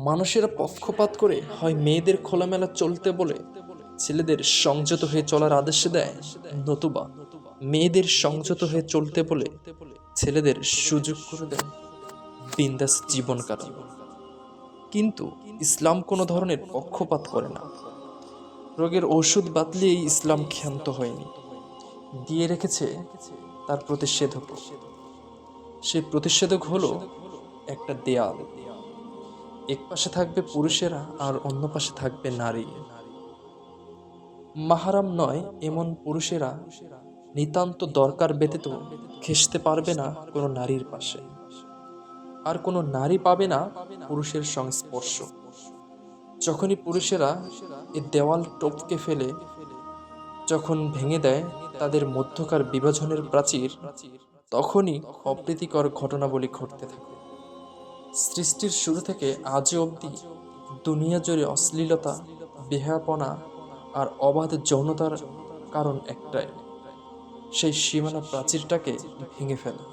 মানুষেরা পক্ষপাত করে হয় মেয়েদের খোলামেলা চলতে বলে ছেলেদের সংযত হয়ে চলার আদেশ দেয়, নতুবা মেয়েদের সংযত হয়ে চলতে বলে ছেলেদের সুযোগ করে দেয় বিন্দাস জীবন কাটানো। কিন্তু ইসলাম কোনো ধরনের পক্ষপাত করে না। রোগের ওষুধ বাতলিয়েই ইসলাম ক্ষান্ত হয়নি, দিয়ে রেখেছে তার প্রতিষেধক। সেই প্রতিষেধক হলো একটা দেয়াল। এক পাশে থাকবে পুরুষেরা আর অন্য পাশে থাকবে নারী। মাহারাম নয় এমন পুরুষেরা নিতান্ত দরকার ব্যতীত ঘেঁষতে পারবে না কোনো নারীর পাশে, আর কোনো নারী পাবে না পুরুষের সংস্পর্শ। যখনই পুরুষেরা এই দেওয়াল টপকে ফেলে, যখন ভেঙে দেয় তাদের মধ্যকার বিভাজনের প্রাচীর, তখনই অপ্রীতিকর ঘটনাবলী ঘটতে থাকে। সৃষ্টির শুরু থেকে আজও অবধি দুনিয়া জুড়ে অশ্লীলতা, বেহায়াপনা আর অবাধ যৌনতার কারণ একটাই, সেই সীমানা প্রাচীরটাকে ভেঙে ফেলা।